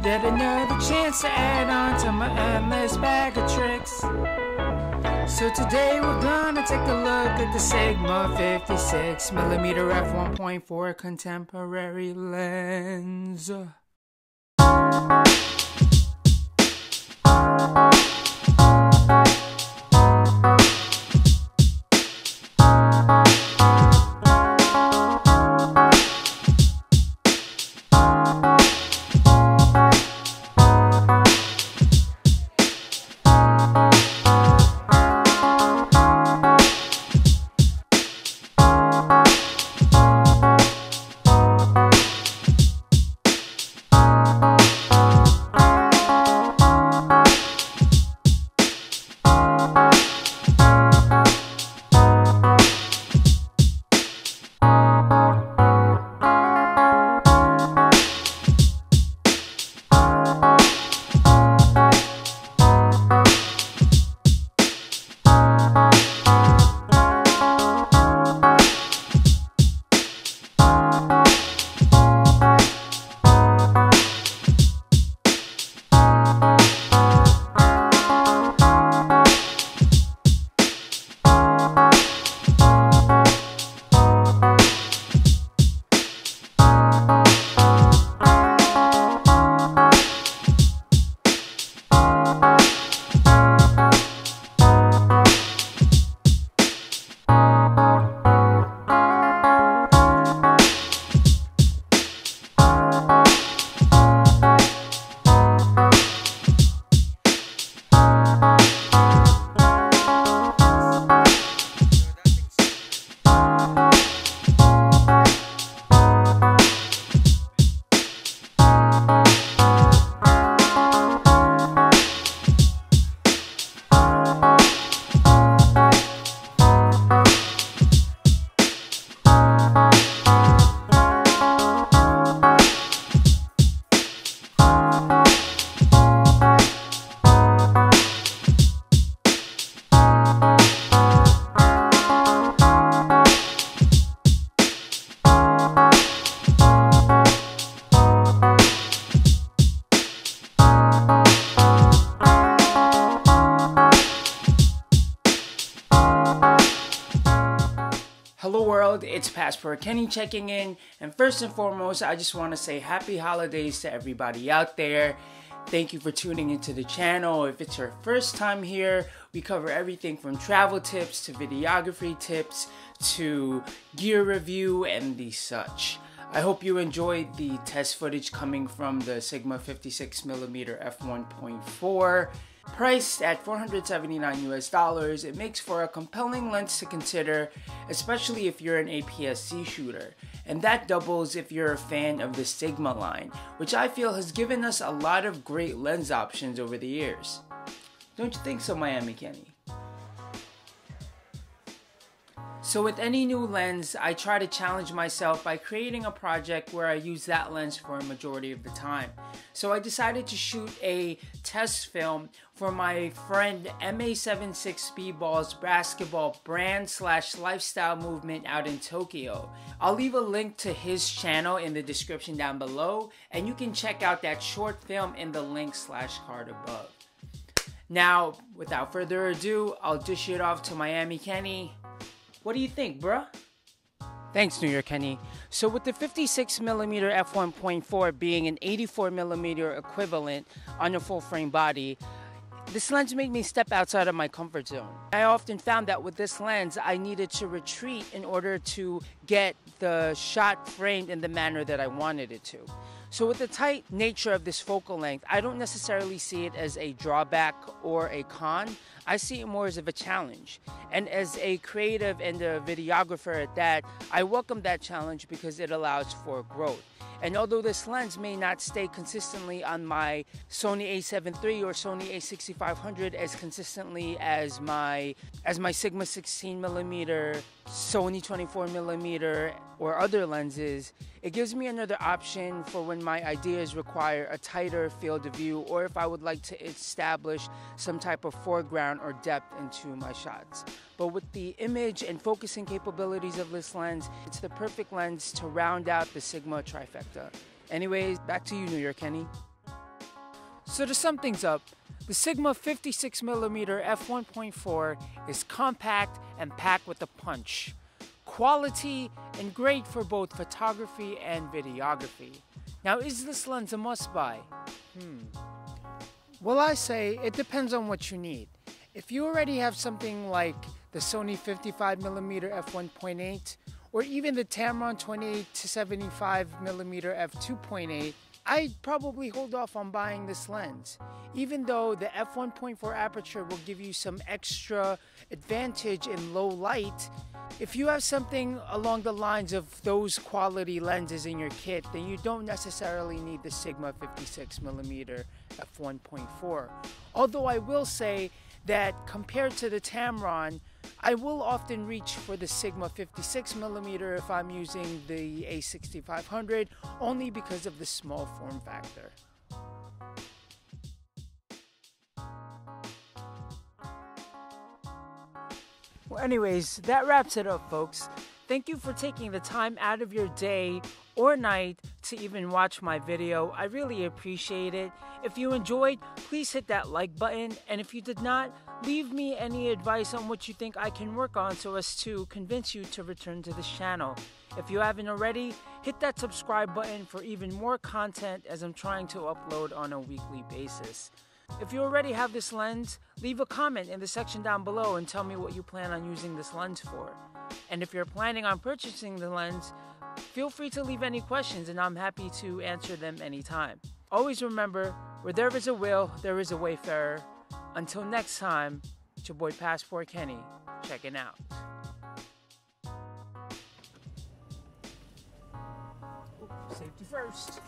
Yet another chance to add on to my endless bag of tricks. So today we're gonna take a look at the Sigma 56mm F1.4 contemporary lens. Hello world, it's Passport Kenny checking in, and first and foremost, I just want to say happy holidays to everybody out there. Thank you for tuning into the channel. If it's your first time here, we cover everything from travel tips to videography tips to gear review and the such. I hope you enjoyed the test footage coming from the Sigma 56mm F1.4. Priced at $479 US, it makes for a compelling lens to consider, especially if you're an APS-C shooter. And that doubles if you're a fan of the Sigma line, which I feel has given us a lot of great lens options over the years. Don't you think so, Miami Kenny? So with any new lens, I try to challenge myself by creating a project where I use that lens for a majority of the time. So I decided to shoot a test film for my friend MA76 Speedball's basketball brand/lifestyle movement out in Tokyo. I'll leave a link to his channel in the description down below, and you can check out that short film in the link/card above. Now, without further ado, I'll dish it off to Miami Kenny. What do you think, bruh? Thanks, New York Kenny. So with the 56mm F1.4 being an 84mm equivalent on a full frame body, this lens made me step outside of my comfort zone. I often found that with this lens, I needed to retreat in order to get the shot framed in the manner that I wanted it to. So with the tight nature of this focal length, I don't necessarily see it as a drawback or a con. I see it more as of a challenge. And as a creative and a videographer at that, I welcome that challenge because it allows for growth. And although this lens may not stay consistently on my Sony a7 III or Sony a6500 as consistently as my Sigma 16mm, Sony 24mm, or other lenses, it gives me another option for when my ideas require a tighter field of view, or if I would like to establish some type of foreground or depth into my shots. But with the image and focusing capabilities of this lens, it's the perfect lens to round out the Sigma trifecta. Anyways, back to you, New York Kenny. So to sum things up, the Sigma 56mm F1.4 is compact and packed with a punch. Quality and great for both photography and videography. Now, is this lens a must-buy? Well, I say it depends on what you need. If you already have something like the Sony 55mm f1.8 or even the Tamron 28 to 75mm f2.8, I'd probably hold off on buying this lens. Even though the f1.4 aperture will give you some extra advantage in low light, if you have something along the lines of those quality lenses in your kit, then you don't necessarily need the Sigma 56mm f1.4. Although I will say that compared to the Tamron, I will often reach for the Sigma 56mm if I'm using the A6500, only because of the small form factor. Well, anyways, that wraps it up, folks. Thank you for taking the time out of your day or night to even watch my video. I really appreciate it. If you enjoyed, please hit that like button. And if you did not, leave me any advice on what you think I can work on so as to convince you to return to this channel. If you haven't already, hit that subscribe button for even more content as I'm trying to upload on a weekly basis. If you already have this lens, leave a comment in the section down below and tell me what you plan on using this lens for. And if you're planning on purchasing the lens, feel free to leave any questions and I'm happy to answer them anytime. Always remember, where there is a will, there is a wayfarer. Until next time, it's your boy Passport Kenny, checking out. Safety first.